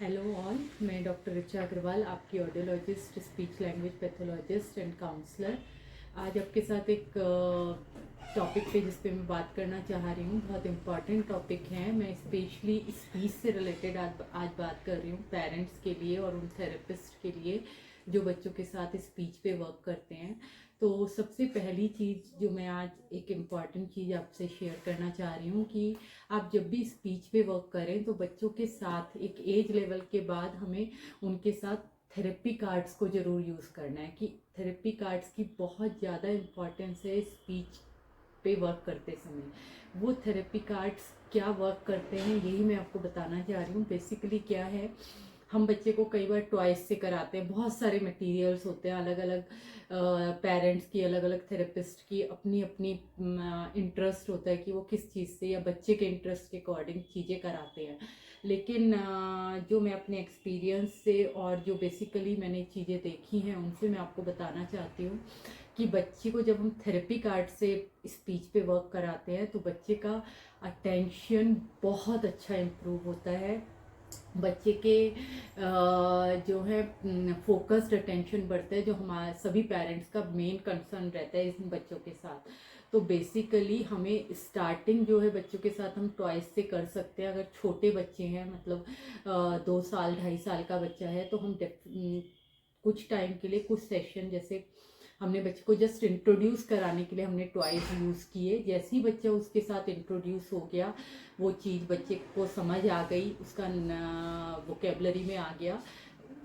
Hello all, मैं doctor Richa Agarwal, आपकी audiologist, speech language pathologist and counsellor. आज आपके साथ एक टॉपिक पे जिस पे मैं बात करना चाह रही हूँ, बहुत इम्पॉर्टेंट टॉपिक है। मैं स्पेशली स्पीच से रिलेटेड आज बात कर रही हूँ पेरेंट्स के लिए और उन थेरेपिस्ट के लिए जो बच्चों के साथ स्पीच पे वर्क करते हैं। तो सबसे पहली चीज़ जो मैं आज एक इम्पॉर्टेंट चीज़ आपसे शेयर करना चाह रही हूँ कि आप जब भी स्पीच पे वर्क करें तो बच्चों के साथ एक एज लेवल के बाद हमें उनके साथ थेरेपी कार्ड्स को ज़रूर यूज़ करना है। कि थेरेपी कार्ड्स की बहुत ज़्यादा इम्पॉर्टेंस है स्पीच पे वर्क करते समय। वो थेरेपी कार्ड्स क्या वर्क करते हैं यही मैं आपको बताना चाह रही हूँ। बेसिकली क्या है, हम बच्चे को कई बार टॉयस से कराते हैं, बहुत सारे मटेरियल्स होते हैं, अलग अलग पेरेंट्स की, अलग अलग थेरेपिस्ट की अपनी अपनी इंटरेस्ट होता है कि वो किस चीज़ से या बच्चे के इंटरेस्ट के अकॉर्डिंग चीज़ें कराते हैं। लेकिन जो मैं अपने एक्सपीरियंस से और जो बेसिकली मैंने चीज़ें देखी हैं उनसे मैं आपको बताना चाहती हूँ कि बच्चे को जब हम थेरेपी कार्ड से स्पीच पे वर्क कराते हैं तो बच्चे का अटेंशन बहुत अच्छा इम्प्रूव होता है। बच्चे के जो है फोकस्ड अटेंशन बढ़ता है, जो हमारे सभी पेरेंट्स का मेन कंसर्न रहता है इन बच्चों के साथ। तो बेसिकली हमें स्टार्टिंग जो है बच्चों के साथ हम टॉयस से कर सकते हैं। अगर छोटे बच्चे हैं, मतलब 2 साल 2.5 साल का बच्चा है, तो हम कुछ टाइम के लिए कुछ सेशन, जैसे हमने बच्चे को जस्ट इंट्रोड्यूस कराने के लिए हमने टॉयज यूज़ किए। जैसे ही बच्चा उसके साथ इंट्रोड्यूस हो गया, वो चीज़ बच्चे को समझ आ गई, उसका वोकेबलरी में आ गया,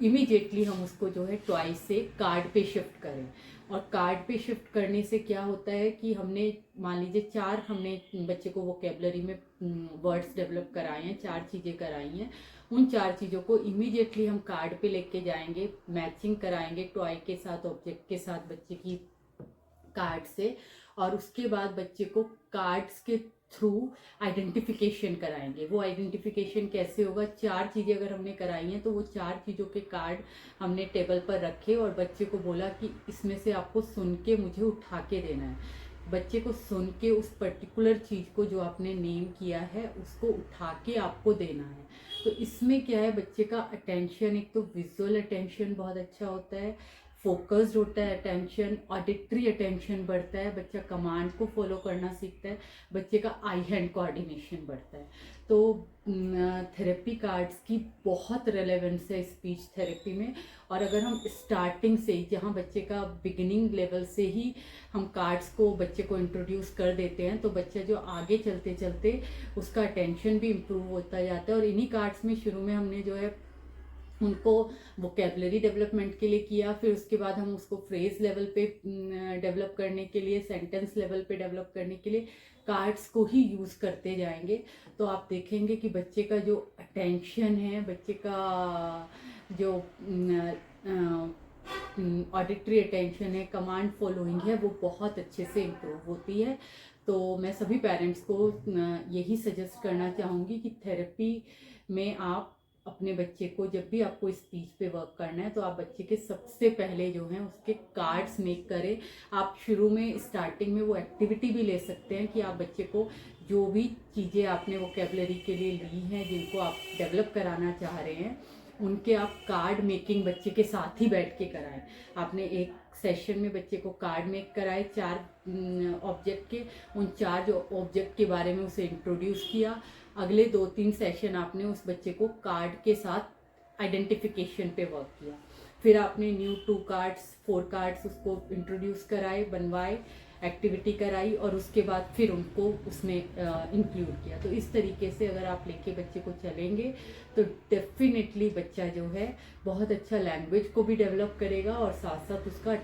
इमीडिएटली हम उसको जो है टॉय से कार्ड पे शिफ्ट करें। और कार्ड पे शिफ्ट करने से क्या होता है कि हमने मान लीजिए 4 हमने बच्चे को वोकेबलरी में वर्ड्स डेवलप कराए हैं, 4 चीज़ें कराई हैं। उन 4 चीज़ों को इमीडिएटली हम कार्ड पे लेके जाएंगे, मैचिंग कराएंगे टॉय के साथ, ऑब्जेक्ट के साथ बच्चे की कार्ड से। और उसके बाद बच्चे को कार्ड्स के थ्रू आइडेंटिफिकेशन कराएंगे। वो आइडेंटिफिकेशन कैसे होगा, 4 चीज़ें अगर हमने कराई हैं तो वो 4 चीज़ों के कार्ड हमने टेबल पर रखे और बच्चे को बोला कि इसमें से आपको सुन के मुझे उठा के देना है। बच्चे को सुन के उस पर्टिकुलर चीज़ को जो आपने नेम किया है उसको उठा के आपको देना है। तो इसमें क्या है, बच्चे का अटेंशन, एक तो विजुअल अटेंशन बहुत अच्छा होता है, फोकस्ड होता है अटेंशन, ऑडिटरी अटेंशन बढ़ता है, बच्चा कमांड को फॉलो करना सीखता है, बच्चे का आई हैंड कोऑर्डिनेशन बढ़ता है। तो थेरेपी कार्ड्स की बहुत रेलेवेंस है स्पीच थेरेपी में। और अगर हम स्टार्टिंग से, जहाँ बच्चे का बिगिनिंग लेवल से ही हम कार्ड्स को बच्चे को इंट्रोड्यूस कर देते हैं, तो बच्चा जो आगे चलते चलते उसका अटेंशन भी इम्प्रूव होता जाता है। और इन्हीं कार्ड्स में शुरू में हमने जो है उनको वोकेबलरी डेवलपमेंट के लिए किया, फिर उसके बाद हम उसको फ्रेज लेवल पे डेवलप करने के लिए, सेंटेंस लेवल पे डेवलप करने के लिए कार्ड्स को ही यूज़ करते जाएंगे। तो आप देखेंगे कि बच्चे का जो अटेंशन है, बच्चे का जो ऑडिटरी अटेंशन है, कमांड फॉलोइंग है, वो बहुत अच्छे से इम्प्रूव होती है। तो मैं सभी पेरेंट्स को यही सजेस्ट करना चाहूँगी कि थेरेपी में आप अपने बच्चे को, जब भी आपको स्पीच पे वर्क करना है तो आप बच्चे के सबसे पहले जो है उसके कार्ड्स मेक करें। आप शुरू में स्टार्टिंग में वो एक्टिविटी भी ले सकते हैं कि आप बच्चे को जो भी चीज़ें आपने वोकेबलरी के लिए ली हैं, जिनको आप डेवलप कराना चाह रहे हैं, उनके आप कार्ड मेकिंग बच्चे के साथ ही बैठ के कराएं। आपने एक सेशन में बच्चे को कार्ड मेक कराए 4 ऑब्जेक्ट के, उन 4 जो ऑब्जेक्ट के बारे में उसे इंट्रोड्यूस किया। अगले 2-3 सेशन आपने उस बच्चे को कार्ड के साथ आइडेंटिफिकेशन पे वर्क किया। फिर आपने न्यू 2 कार्ड्स 4 कार्ड्स उसको इंट्रोड्यूस कराए, बनवाए, एक्टिविटी कराई, और उसके बाद फिर उनको उसमें इंक्लूड किया। तो इस तरीके से अगर आप लेके बच्चे को चलेंगे तो डेफिनेटली बच्चा जो है बहुत अच्छा लैंग्वेज को भी डेवलप करेगा और साथ साथ उसका